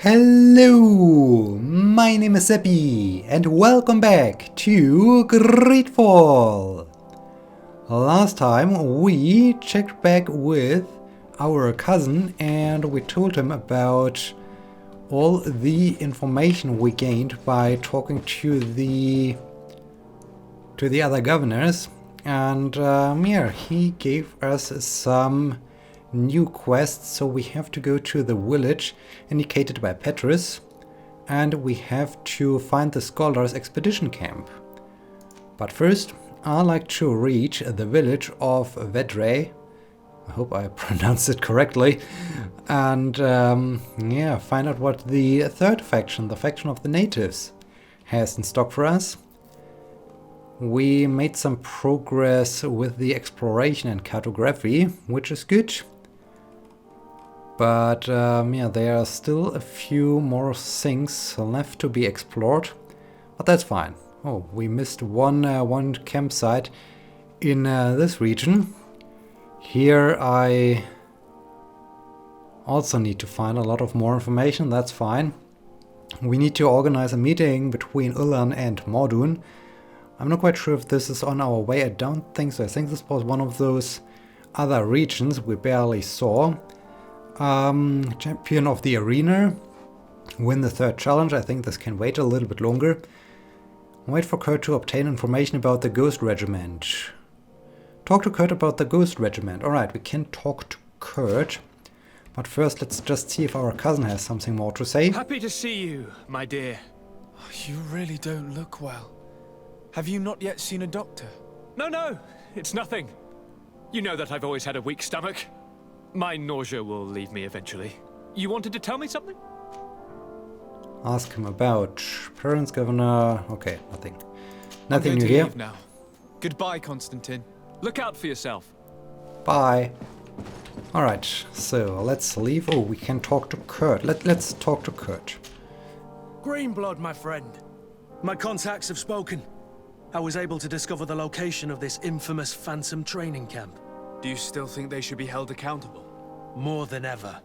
Hello, my name is Seppi and welcome back to GreedFall. Last time we checked back with our cousin and we told him about all the information we gained by talking to the other governors, and yeah, he gave us some new quests. So we have to go to the village indicated by Petrus, and we have to find the Scholars Expedition Camp. But first, I like to reach the village of Vedre. I hope I pronounced it correctly. And yeah, find out what the third faction, the faction of the natives, has in stock for us. We made some progress with the exploration and cartography, which is good. But yeah, there are still a few more things left to be explored, but that's fine. Oh, we missed one campsite in this region. Here I also need to find a lot of more information. That's fine. We need to organize a meeting between Ulan and Mordun. I'm not quite sure if this is on our way. I don't think so. I think this was one of those other regions we barely saw. Champion of the arena. Win the third challenge. I think this can wait a little bit longer. Wait for Kurt to obtain information about the Ghost Regiment. Talk to Kurt about the Ghost Regiment. Alright, we can talk to Kurt. But first, let's just see if our cousin has something more to say. Happy to see you, my dear. You really don't look well. Have you not yet seen a doctor? No, it's nothing. You know that I've always had a weak stomach. My nausea will leave me eventually. You wanted to tell me something? Ask him about parents, governor. Okay, nothing. Nothing I'm new going to here. leave now. Goodbye, Constantine. Look out for yourself. Bye. Alright, so let's leave. Oh, we can talk to Kurt. Let's talk to Kurt. Greenblood, my friend. My contacts have spoken. I was able to discover the location of this infamous Phantom training camp. Do you still think they should be held accountable? More than ever.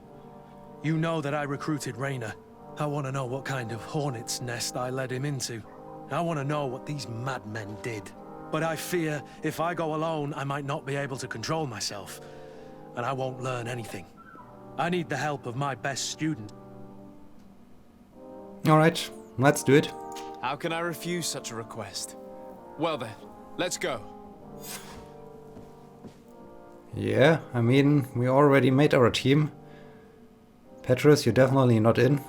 You know that I recruited Raynor. I want to know what kind of hornet's nest I led him into. I want to know what these madmen did. But I fear if I go alone, I might not be able to control myself. And I won't learn anything. I need the help of my best student. Alright, let's do it. How can I refuse such a request? Well then, let's go. Yeah, I mean, we already made our team. Petrus, you're definitely not in.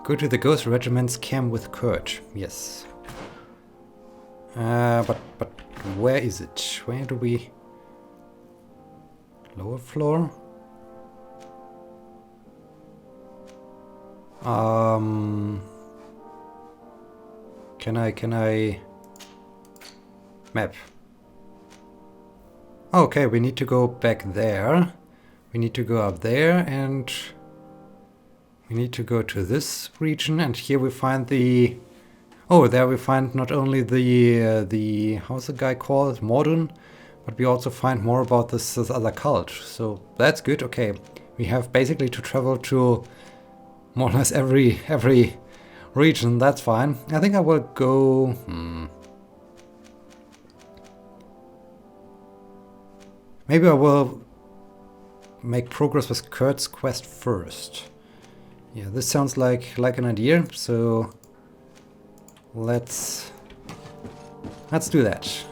Go to the Ghost Regiment's camp with Kurt. Yes. But where is it? Where do we... Lower floor? Can I... Map. Okay, we need to go back there. We need to go up there and we need to go to this region, and here we find the... Oh, there we find not only the how's the guy called? Mordun, but we also find more about this other cult. So that's good. Okay, we have basically to travel to more or less every region. That's fine. I think I will go... Maybe I will make progress with Kurt's quest first. Yeah, this sounds like an idea, so let's do that.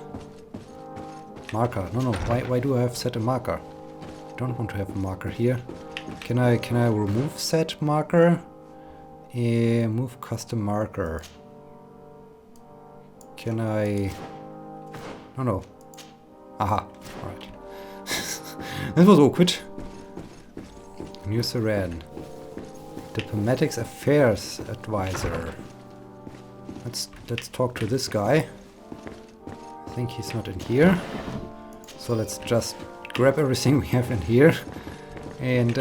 Marker. No, why do I have set a marker? I don't want to have a marker here. Can I remove set marker? Move custom marker. Can I... No. Aha, alright. This was awkward. New Saran. Diplomatics Affairs Advisor. Let's talk to this guy. I think he's not in here. So let's just grab everything we have in here and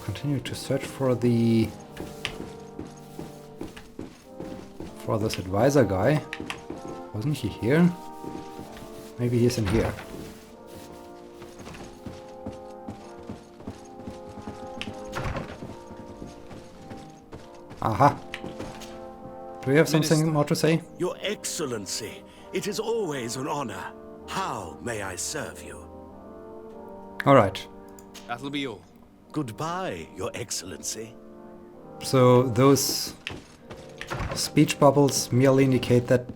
continue to search for this advisor guy. Wasn't he here? Maybe he's in here. Aha. Do you have something more to say? Your Excellency, it is always an honor. How may I serve you? Alright. That'll be all. Goodbye, Your Excellency. So those speech bubbles merely indicate that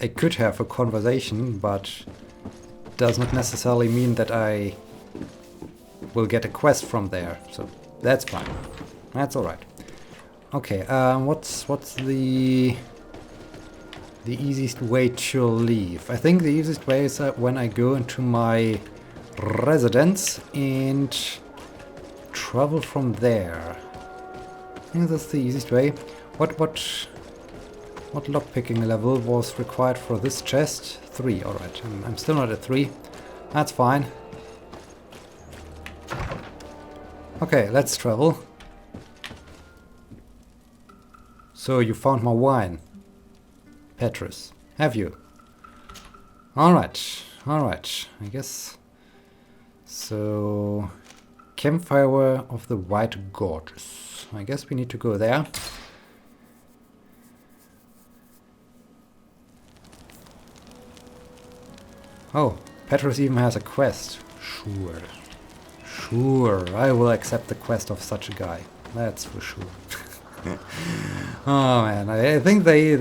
I could have a conversation, but does not necessarily mean that I will get a quest from there. So that's fine. That's alright. Okay, what's the easiest way to leave? I think the easiest way is when I go into my residence and travel from there. I think that's the easiest way. What lockpicking level was required for this chest? 3, alright. I'm still not at 3. That's fine. Okay, let's travel. So you found my wine, Petrus, have you? Alright, alright, I guess. So, Campfire of the White Gorges. I guess we need to go there. Oh, Petrus even has a quest. Sure. Sure, I will accept the quest of such a guy. That's for sure. Oh man, I think they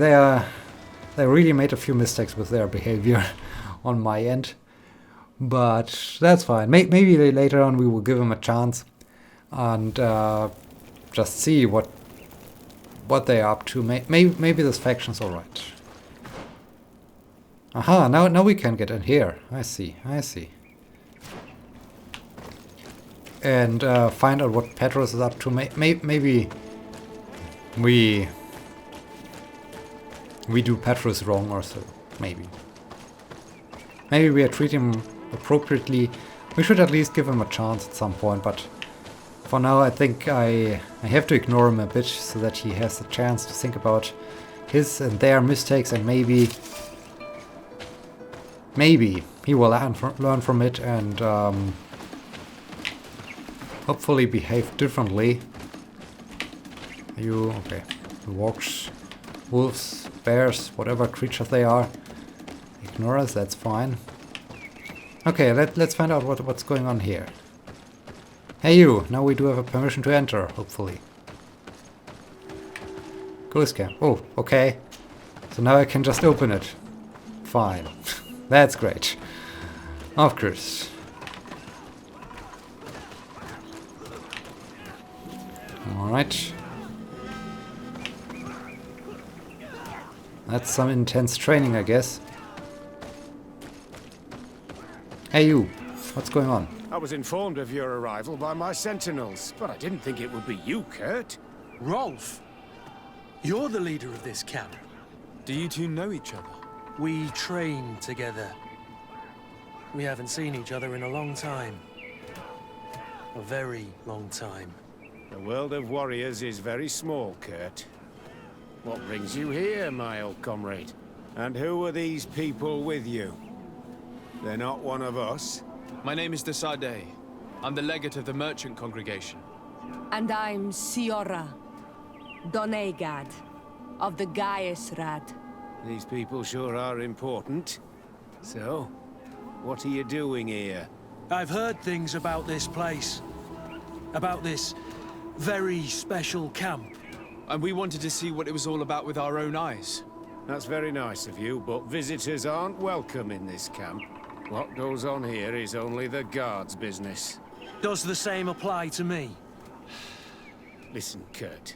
really made a few mistakes with their behavior on my end, but that's fine. Maybe later on we will give them a chance and just see what they're up to. Maybe this faction's all right. Aha! Now we can get in here. I see. And find out what Petrus is up to. Maybe we do Petrus wrong or so. Maybe we are treating him appropriately. We should at least give him a chance at some point, but for now I think I have to ignore him a bit so that he has the chance to think about his and their mistakes, and maybe he will learn from it and hopefully behave differently. Okay. Walks, wolves, bears, whatever creatures they are. Ignore us, that's fine. Okay, let's find out what's going on here. Hey you, now we do have a permission to enter, hopefully. Ghost camp. Oh, okay. So now I can just open it. Fine. That's great. Of course. Alright. That's some intense training, I guess. Hey you, what's going on? I was informed of your arrival by my sentinels, but I didn't think it would be you, Kurt. Rolf, you're the leader of this camp. Do you two know each other? We train together. We haven't seen each other in a long time. A very long time. The world of warriors is very small, Kurt. What brings you here, my old comrade? And who are these people with you? They're not one of us? My name is Desade. I'm the legate of the merchant congregation. And I'm Siora, Donegad, of the Gaiusrad. These people sure are important. So, what are you doing here? I've heard things about this place. About this very special camp. And we wanted to see what it was all about with our own eyes. That's very nice of you, but visitors aren't welcome in this camp. What goes on here is only the guards' business. Does the same apply to me? Listen, Kurt.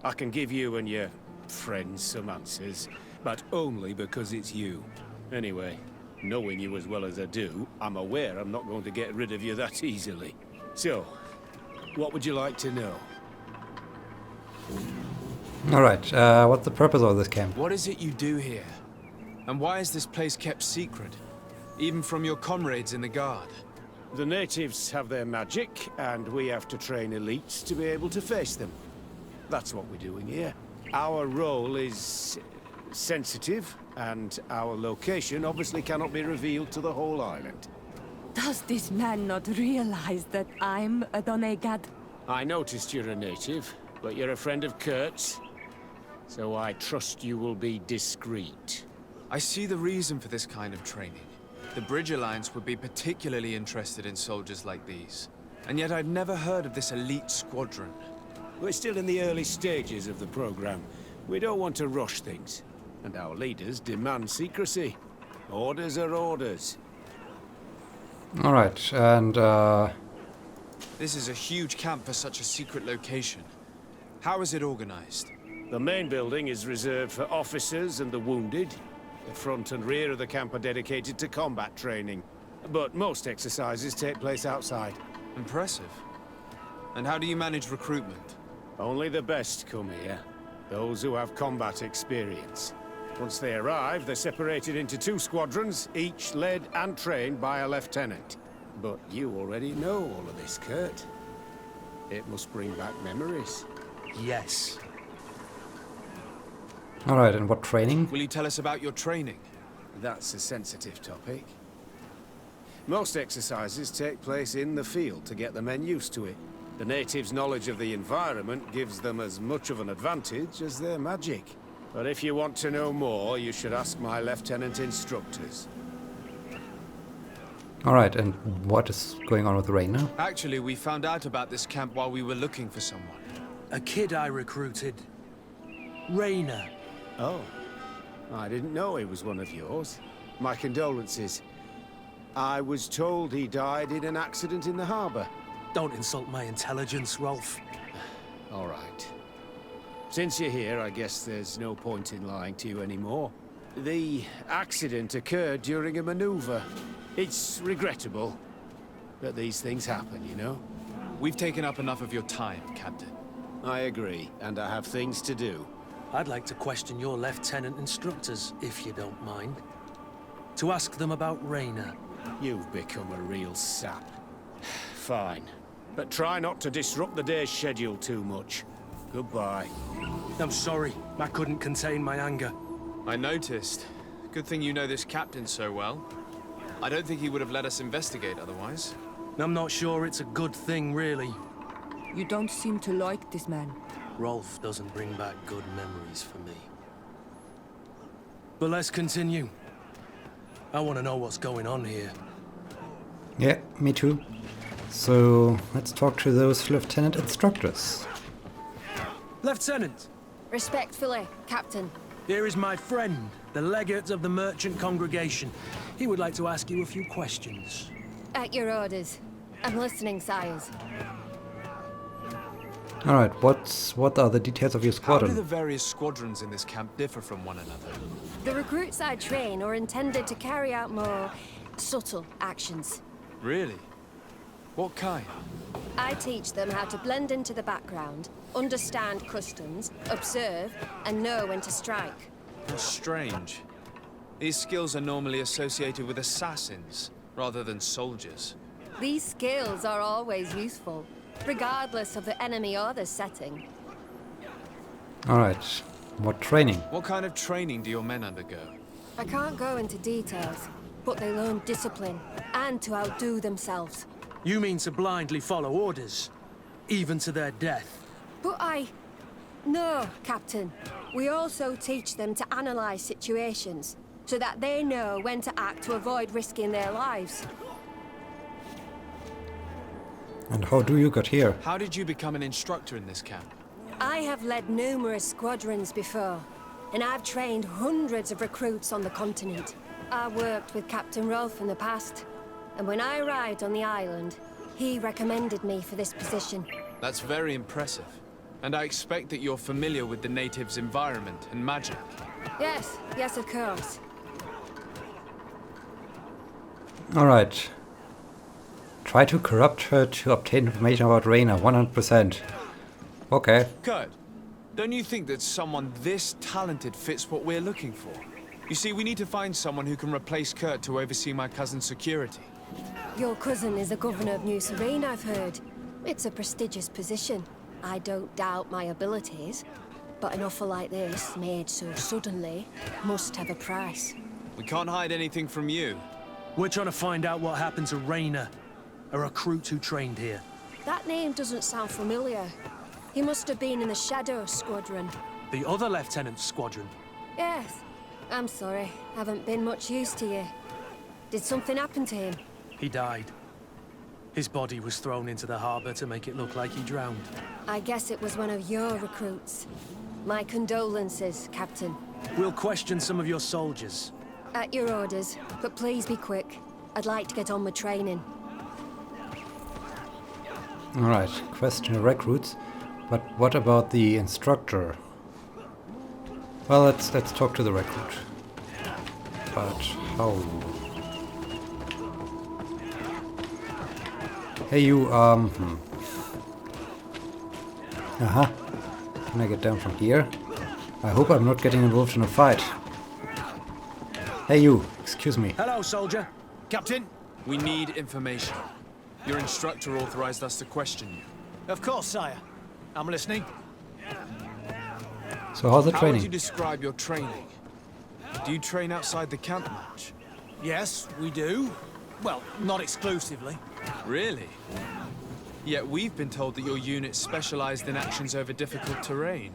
I can give you and your friends some answers, but only because it's you. Anyway, knowing you as well as I do, I'm aware I'm not going to get rid of you that easily. So, what would you like to know? Alright, what's the purpose of this camp? What is it you do here? And why is this place kept secret? Even from your comrades in the guard? The natives have their magic, and we have to train elites to be able to face them. That's what we're doing here. Our role is sensitive, and our location obviously cannot be revealed to the whole island. Does this man not realize that I'm a Donegad? I noticed you're a native. But you're a friend of Kurt's, so I trust you will be discreet. I see the reason for this kind of training. The Bridge Alliance would be particularly interested in soldiers like these. And yet I've never heard of this elite squadron. We're still in the early stages of the program. We don't want to rush things. And our leaders demand secrecy. Orders are orders. Alright, and This is a huge camp for such a secret location. How is it organized? The main building is reserved for officers and the wounded. The front and rear of the camp are dedicated to combat training. But most exercises take place outside. Impressive. And how do you manage recruitment? Only the best come here. Those who have combat experience. Once they arrive, they're separated into 2 squadrons, each led and trained by a lieutenant. But you already know all of this, Kurt. It must bring back memories. Yes. alright, and what training? Will you tell us about your training? That's a sensitive topic. Most exercises take place in the field to get the men used to it. The natives' knowledge of the environment gives them as much of an advantage as their magic. But if you want to know more, you should ask my lieutenant instructors. Alright, and what is going on with Raina? Actually, we found out about this camp while we were looking for someone. A kid I recruited. Raina. Oh, I didn't know he was one of yours. My condolences. I was told he died in an accident in the harbor. Don't insult my intelligence, Rolf. All right. Since you're here, I guess there's no point in lying to you anymore. The accident occurred during a maneuver. It's regrettable, but these things happen, you know? We've taken up enough of your time, Captain. I agree, and I have things to do. I'd like to question your lieutenant instructors, if you don't mind. To ask them about Raina. You've become a real sap. Fine. But try not to disrupt the day's schedule too much. Goodbye. I'm sorry, I couldn't contain my anger. I noticed. Good thing you know this captain so well. I don't think he would have let us investigate otherwise. I'm not sure it's a good thing, really. You don't seem to like this man. Rolf doesn't bring back good memories for me. But let's continue. I want to know what's going on here. Yeah, me too. So, let's talk to those lieutenant instructors. Lieutenant, Respectfully, Captain. here is my friend, the legate of the merchant congregation. He would like to ask you a few questions. At your orders. I'm listening, sires. Alright, what are the details of your How do squadron? the various squadrons in this camp differ from one another? The recruits I train are intended to carry out more subtle actions. Really? What kind? I teach them how to blend into the background, understand customs, observe, and know when to strike. That's strange. These skills are normally associated with assassins, rather than soldiers. These skills are always useful, regardless of the enemy or the setting. Alright, what training? What kind of training do your men undergo? I can't go into details, but they learn discipline, and to outdo themselves. You mean to blindly follow orders, even to their death? But No, Captain. We also teach them to analyze situations, so that they know when to act to avoid risking their lives. And how do you get here? How did you become an instructor in this camp? I have led numerous squadrons before, and I've trained hundreds of recruits on the continent. I worked with Captain Rolf in the past, and when I arrived on the island, he recommended me for this position. That's very impressive. And I expect that you're familiar with the natives' environment and magic. Yes, of course. Alright. Try to corrupt her to obtain information about Raina, 100%. Okay. Kurt, don't you think that someone this talented fits what we're looking for? You see, we need to find someone who can replace Kurt to oversee my cousin's security. Your cousin is the governor of New Serene, I've heard. It's a prestigious position. I don't doubt my abilities, but an offer like this, made so suddenly, must have a price. We can't hide anything from you. We're trying to find out what happened to Raina, a recruit who trained here. That name doesn't sound familiar. He must have been in the Shadow Squadron. The other lieutenant's squadron. Yes. I'm sorry. Haven't been much use to you. Did something happen to him? He died. His body was thrown into the harbor to make it look like he drowned. I guess it was one of your recruits. My condolences, Captain. We'll question some of your soldiers. At your orders, but please be quick. I'd like to get on with training. Alright, question recruits. But what about the instructor? Well, let's talk to the recruit. But how? Hey you, Can I get down from here? I hope I'm not getting involved in a fight. Hey you, excuse me. Hello, soldier. Captain, we need information. Your instructor authorized us to question you. Of course, sire. I'm listening. So how's the How training? would you describe your training? Do you train outside the camp much? Yes, we do. Well, not exclusively. Really? Yet we've been told that your unit specialized in actions over difficult terrain.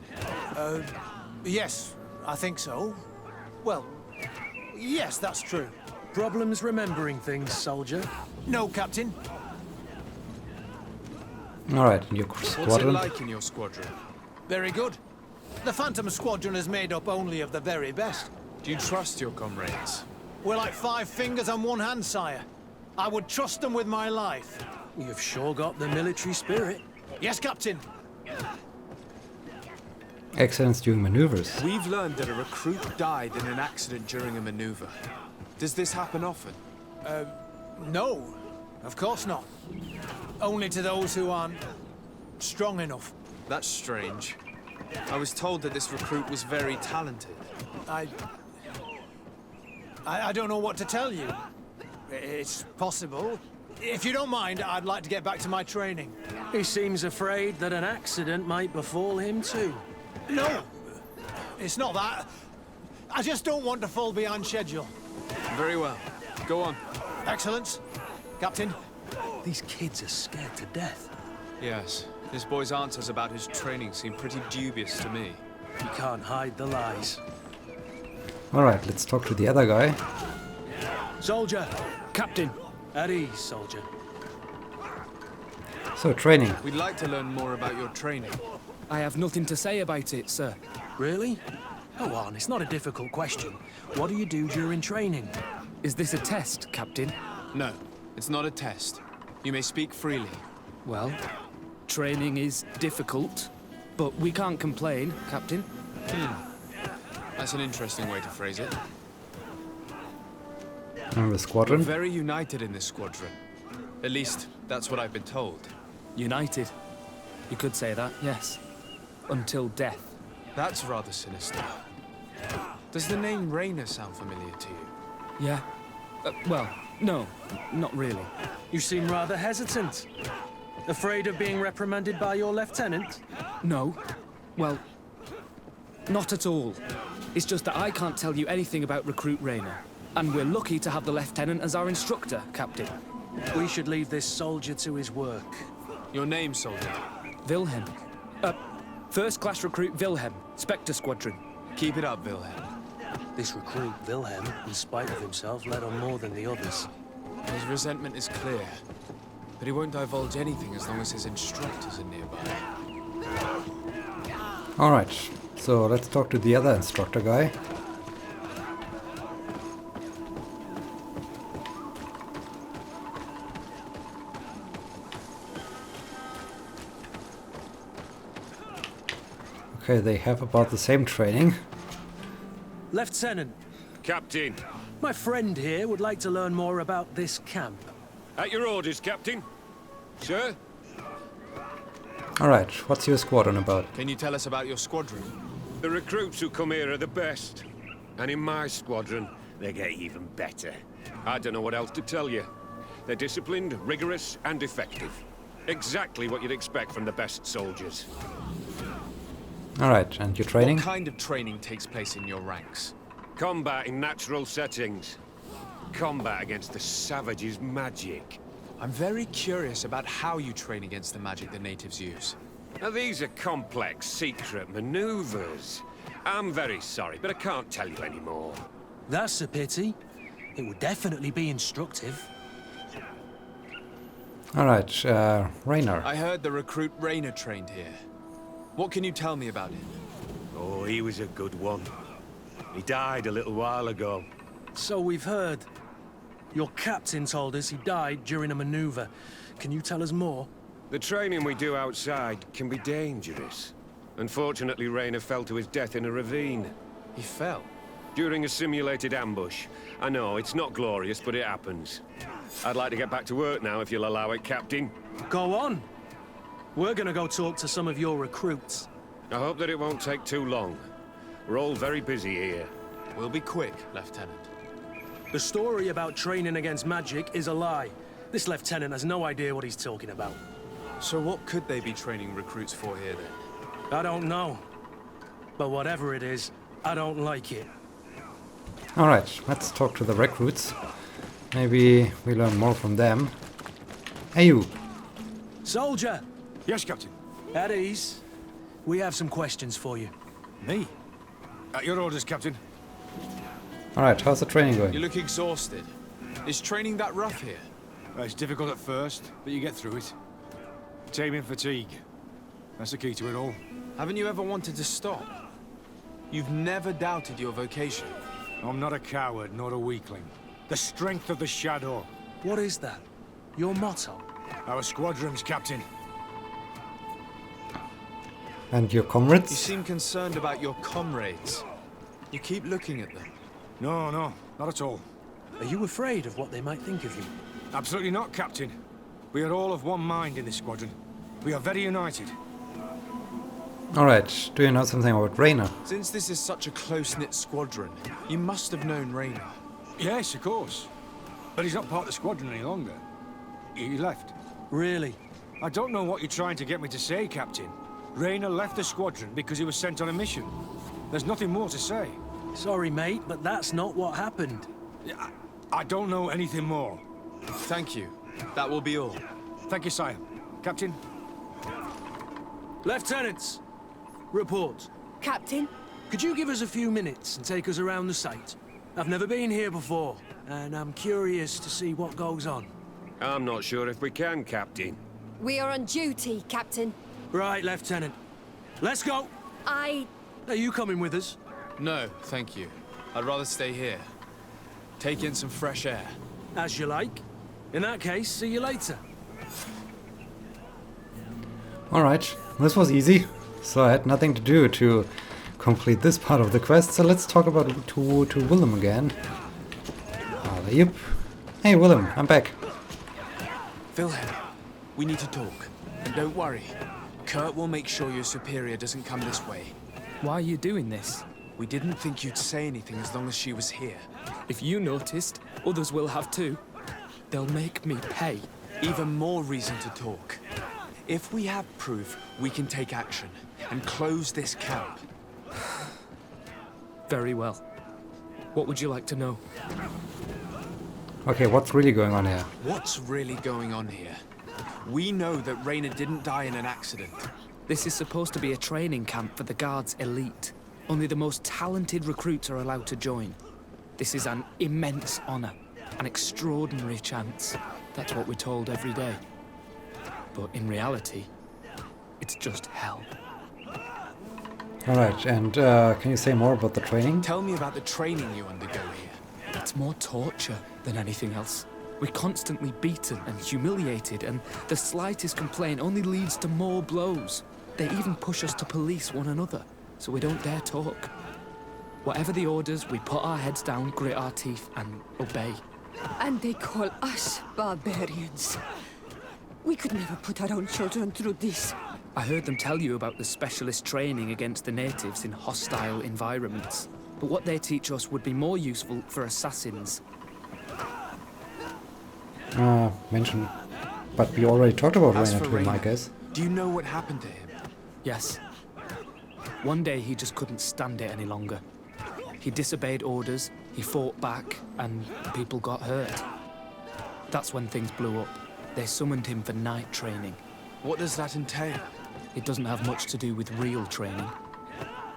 Yes, I think so. Well, yes, that's true. Problems remembering things, soldier? No, Captain. Alright, your What's it squadron. like in your squadron? Very good. The Phantom Squadron is made up only of the very best. Do you trust your comrades? We're like 5 fingers on one hand, sire. I would trust them with my life. You've sure got the military spirit. Yes, Captain. Excellence during maneuvers. We've learned that a recruit died in an accident during a maneuver. Does this happen often? No, of course not. Only to those who aren't strong enough. That's strange. I was told that this recruit was very talented. I don't know what to tell you. It's possible. If you don't mind, I'd like to get back to my training. He seems afraid that an accident might befall him too. No, it's not that. I just don't want to fall behind schedule. Very well. Go on. Excellence, Captain. These kids are scared to death. Yes. This boy's answers about his training seem pretty dubious to me. You can't hide the lies. Alright, let's talk to the other guy. Soldier! Captain! At ease, soldier. So, training. We'd like to learn more about your training. I have nothing to say about it, sir. Really? Go on, it's not a difficult question. What do you do during training? Is this a test, Captain? No, it's not a test. You may speak freely. Well, training is difficult, but we can't complain, Captain. That's an interesting way to phrase it. And the We're squadron. very united in this squadron. At least, that's what I've been told. United. You could say that, yes. Until death. That's rather sinister. Does the name Raynor sound familiar to you? Yeah. Well, no, not really. You seem rather hesitant. Afraid of being reprimanded by your lieutenant? No. Well, not at all. It's just that I can't tell you anything about Recruit Raynor. And we're lucky to have the Lieutenant as our instructor, Captain. We should leave this soldier to his work. Your name, soldier? Wilhelm. First class recruit Wilhelm, Spectre Squadron. Keep it up, Wilhelm. This recruit, Wilhelm, in spite of himself, led on more than the others. His resentment is clear. But he won't divulge anything as long as his instructors are nearby. Alright, so let's talk to the other instructor guy. Okay, they have about the same training. Lieutenant, Captain, my friend here would like to learn more about this camp. at your orders, Captain. Sir? Alright, what's your squadron about? Can you tell us about your squadron? The recruits who come here are the best. And in my squadron, they get even better. I don't know what else to tell you. They're disciplined, rigorous, and effective. Exactly what you'd expect from the best soldiers. Alright, and your training? What kind of training takes place in your ranks? Combat in natural settings. Combat against the savages' magic. I'm very curious about how you train against the magic the natives use. Now, these are complex, secret maneuvers. I'm very sorry, but I can't tell you anymore. That's a pity. It would definitely be instructive. Alright, Rainer. I heard the recruit Rainer trained here. What can you tell me about him? Oh, he was a good one. He died a little while ago. So we've heard. Your captain told us he died during a maneuver. Can you tell us more? The training we do outside can be dangerous. Unfortunately, Rainer fell to his death in a ravine. He fell? During a simulated ambush. I know, it's not glorious, but it happens. I'd like to get back to work now, if you'll allow it, Captain. Go on. We're gonna go talk to some of your recruits. I hope that it won't take too long. We're all very busy here. We'll be quick, Lieutenant. The story about training against magic is a lie. This lieutenant has no idea what he's talking about. So what could they be training recruits for here, then? I don't know. But whatever it is, I don't like it. Alright, let's talk to the recruits. Maybe we learn more from them. Hey you! Soldier! Yes, Captain. At ease. We have some questions for you. Me? At your orders, Captain. Alright, how's the training You going? look exhausted. Is training that rough here? It's difficult at first, but you get through it. Taming fatigue. That's the key to it all. Haven't you ever wanted to stop? You've never doubted your vocation. I'm not a coward, nor a weakling. The strength of the shadow. What is that? Your motto? Our squadrons, Captain. And your You comrades? seem concerned about your comrades. You keep looking at them. No, not at all. Are you afraid of what they might think of you? Absolutely not, Captain. We are all of one mind in this squadron. We are very united. Alright, do you know something about Rainer? Since this is such a close-knit squadron, you must have known Rainer. Yes, of course. But he's not part of the squadron any longer. He left. Really? I don't know what you're trying to get me to say, Captain. Rainer left the squadron because he was sent on a mission. There's nothing more to say. Sorry, mate, but that's not what happened. I don't know anything more. Thank you. That will be all. Thank you, sire. Captain? Lieutenants! Report. Captain? Could you give us a few minutes and take us around the site? I've never been here before, and I'm curious to see what goes on. I'm not sure if we can, Captain. We are on duty, Captain. Right, Lieutenant. Let's go! Are you coming with us? No, thank you. I'd rather stay here. Take in some fresh air. As you like. In that case, see you later. Alright, this was easy. So I had nothing to do to complete this part of the quest. So let's talk about to Willem again. Yep. Hey Willem, I'm back. Wilhelm, we need to talk. And don't worry. Kurt will make sure your superior doesn't come this way. Why are you doing this? We didn't think you'd say anything as long as she was here. If you noticed, others will have too. They'll make me pay. Even more reason to talk. If we have proof, we can take action and close this camp. Very well. What would you like to know? Okay, what's really going on here? What's really going on here? We know that Rainer didn't die in an accident. This is supposed to be a training camp for the Guard's elite. Only the most talented recruits are allowed to join. This is an immense honor, an extraordinary chance. That's what we're told every day. But in reality, it's just hell. Alright, and can you say more about the training? Tell me about the training you undergo here. It's more torture than anything else. We're constantly beaten and humiliated, and the slightest complaint only leads to more blows. They even push us to police one another, so we don't dare talk. Whatever the orders, we put our heads down, grit our teeth, and obey. And they call us barbarians. We could never put our own children through this. I heard them tell you about the specialist training against the natives in hostile environments. But what they teach us would be more useful for assassins. Mention. But we already talked about As Rainer for to him, I Rainer, guess. do you know what happened to him? Yes. One day he just couldn't stand it any longer. He disobeyed orders, he fought back, and people got hurt. That's when things blew up. They summoned him for night training. What does that entail? it doesn't have much to do with real training.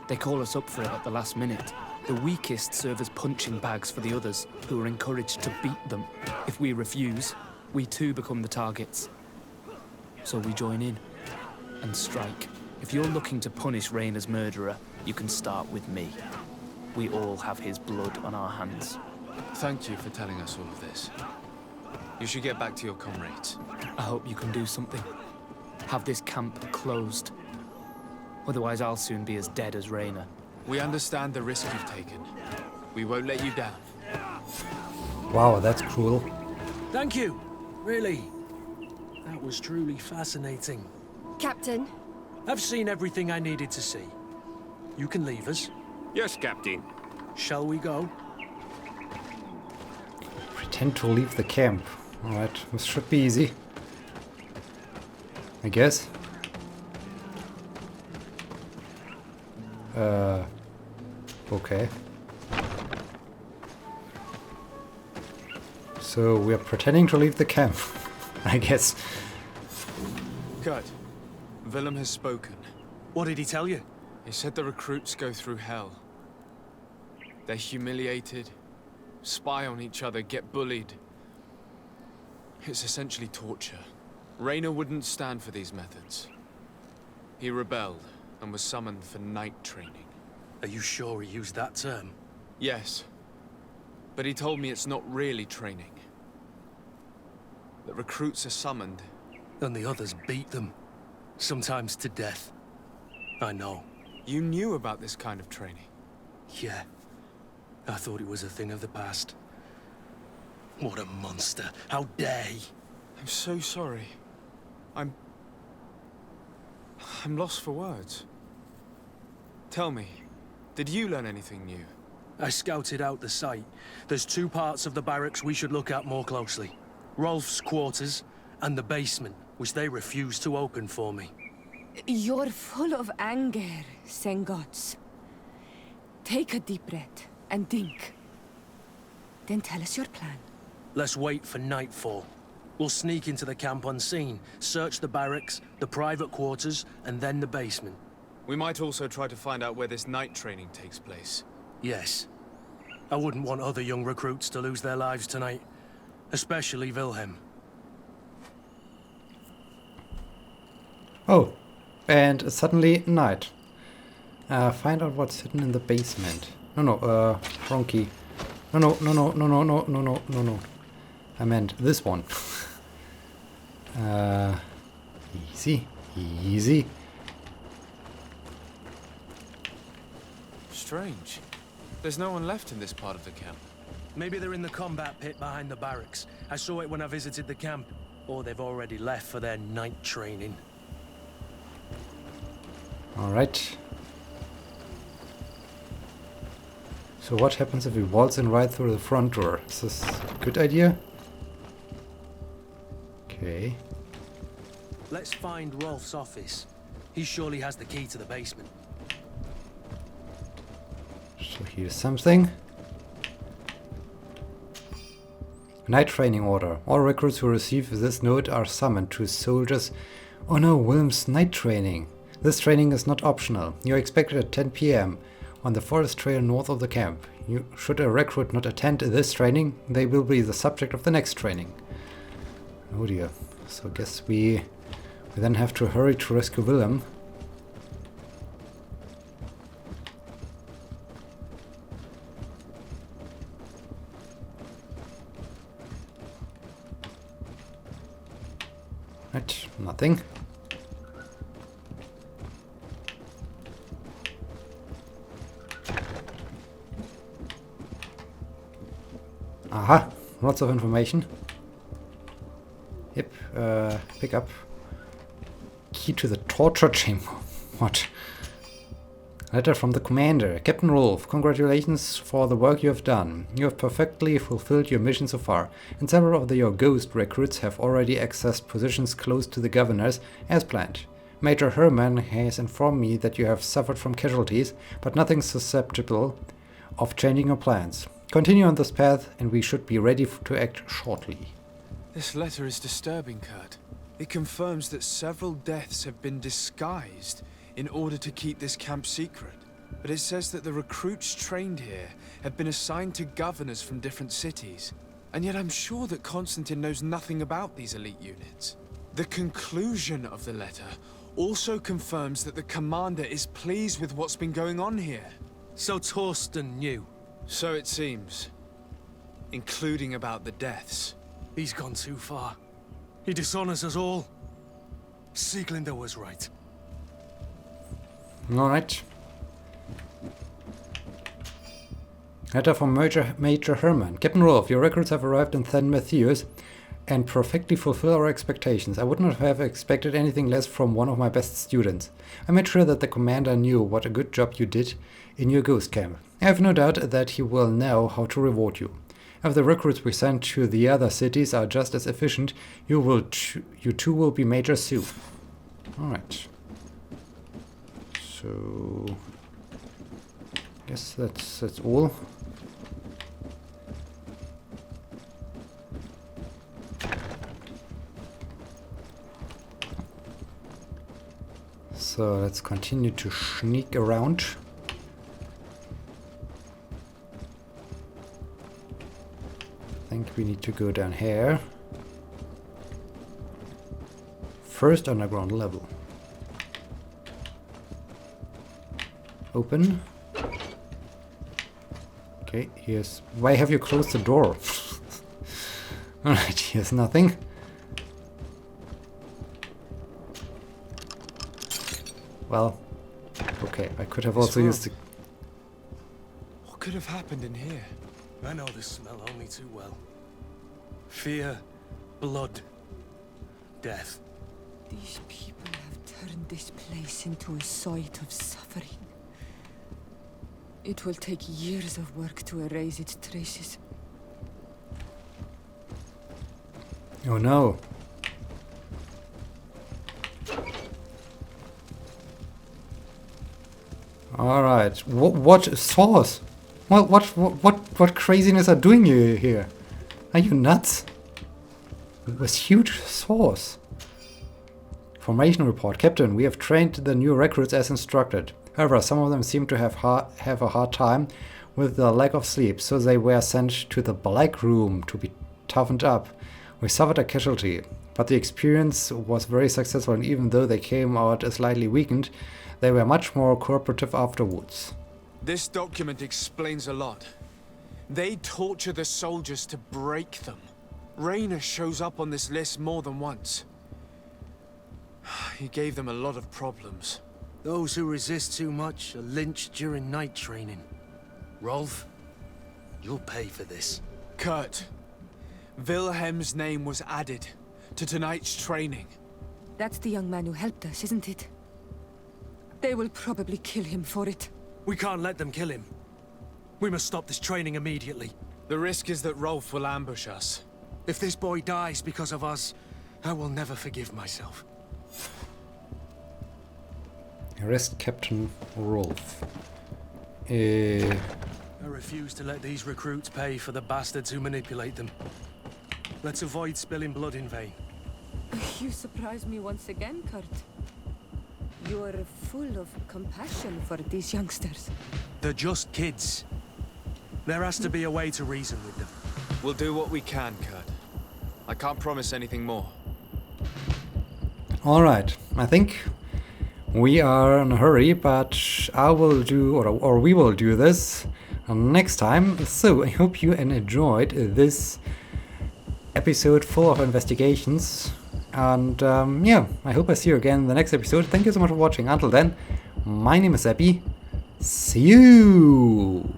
They call us up for it at the last minute. The weakest serve as punching bags for the others, who are encouraged to beat them. If we refuse, we too become the targets. So we join in and strike. If you're looking to punish Rayna's murderer, you can start with me. We all have his blood on our hands. Thank you for telling us all of this. You should get back to your comrades. I hope you can do something. Have this camp closed. Otherwise, I'll soon be as dead as Rayna. We understand the risk you've taken. We won't let you down. Wow, that's cruel. Thank you. Really. That was truly fascinating. Captain, I've seen everything I needed to see. You can leave us. Yes, Captain. Shall we go? Pretend to leave the camp. Alright, this should be easy. I guess. Okay. So we're pretending to leave the camp, I guess. Kurt, Willem has spoken. What did he tell you? He said the recruits go through hell. They're humiliated, spy on each other, get bullied. It's essentially torture. Rayna wouldn't stand for these methods. He rebelled and was summoned for night training. Are you sure he used that term? Yes, but he told me it's not really training. That recruits are summoned. And the others beat them. Sometimes to death. I know. You knew about this kind of training? Yeah. I thought it was a thing of the past. What a monster. How dare he? I'm so sorry. I'm lost for words. Tell me, did you learn anything new? I scouted out the site. There's 2 parts of the barracks we should look at more closely. Rolf's quarters and the basement, which they refused to open for me. You're full of anger, Sengots. Take a deep breath and think. Then tell us your plan. Let's wait for nightfall. We'll sneak into the camp unseen, search the barracks, the private quarters, and then the basement. We might also try to find out where this night training takes place. Yes. I wouldn't want other young recruits to lose their lives tonight. Especially Wilhelm. Oh, and suddenly night. Find out what's hidden in the basement. No, wrong key. No. I meant this one. Easy. Strange. There's no one left in this part of the camp. Maybe they're in the combat pit behind the barracks. I saw it when I visited the camp. Or they've already left for their night training. Alright. So what happens if we waltz in right through the front door? Is this a good idea? Okay. Let's find Rolf's office. He surely has the key to the basement. So here's something. Night training order. All recruits who receive this note are summoned to soldiers. Oh no, Willem's night training. This training is not optional. You are expected at 10 PM on the forest trail north of the camp. Should a recruit not attend this training, they will be the subject of the next training. Oh dear. So I guess we then have to hurry to rescue Willem. Right, nothing. Aha, lots of information. Yep, pick up. Key to the torture chamber. What? Letter from the commander. Captain Rolf, congratulations for the work you have done. You have perfectly fulfilled your mission so far, and several of your ghost recruits have already accessed positions close to the governors, as planned. Major Herman has informed me that you have suffered from casualties, but nothing susceptible of changing your plans. Continue on this path, and we should be ready to act shortly. This letter is disturbing, Kurt. It confirms that several deaths have been disguised in order to keep this camp secret. But it says that the recruits trained here have been assigned to governors from different cities. And yet I'm sure that Constantine knows nothing about these elite units. The conclusion of the letter also confirms that the commander is pleased with what's been going on here. So Torsten knew. So it seems. Including about the deaths. He's gone too far. He dishonors us all. Sieglinder was right. Alright. Letter from Major Herman. Captain Rolf, your recruits have arrived in St. Matthews and perfectly fulfill our expectations. I would not have expected anything less from one of my best students. I made sure that the commander knew what a good job you did in your ghost camp. I have no doubt that he will know how to reward you. If the recruits we send to the other cities are just as efficient, you too will be major soon. Alright. So... guess that's all. So let's continue to sneak around. I think we need to go down here. First underground level. Open. Okay, here's... why have you closed the door? Alright, here's nothing. Well, okay, I could have also used the... What could have happened in here? I know this smell only too well. Fear, blood, death. These people have turned this place into a site of suffering. It will take years of work to erase its traces. Oh no. Alright, what source? What craziness are doing you here? Are you nuts? It was huge source. Formation report. Captain, we have trained the new recruits as instructed. However, some of them seem to have a hard time with the lack of sleep, so they were sent to the Black Room to be toughened up. We suffered a casualty, but the experience was very successful, and even though they came out slightly weakened, they were much more cooperative afterwards. This document explains a lot. They torture the soldiers to break them. Raynor shows up on this list more than once. He gave them a lot of problems. Those who resist too much are lynched during night training. Rolf, you'll pay for this. Kurt, Wilhelm's name was added to tonight's training. That's the young man who helped us, isn't it? They will probably kill him for it. We can't let them kill him. We must stop this training immediately. The risk is that Rolf will ambush us. If this boy dies because of us, I will never forgive myself. Arrest Captain Rolf. I refuse to let these recruits pay for the bastards who manipulate them. Let's avoid spilling blood in vain. You surprise me once again, Kurt. You are full of compassion for these youngsters. They're just kids. There has to be a way to reason with them. We'll do what we can, Kurt. I can't promise anything more. Alright, I think we are in a hurry, but I will do, or we will do this next time. So I hope you enjoyed this episode full of investigations. And yeah, I hope I see you again in the next episode. Thank you so much for watching. Until then, my name is Epi. See you!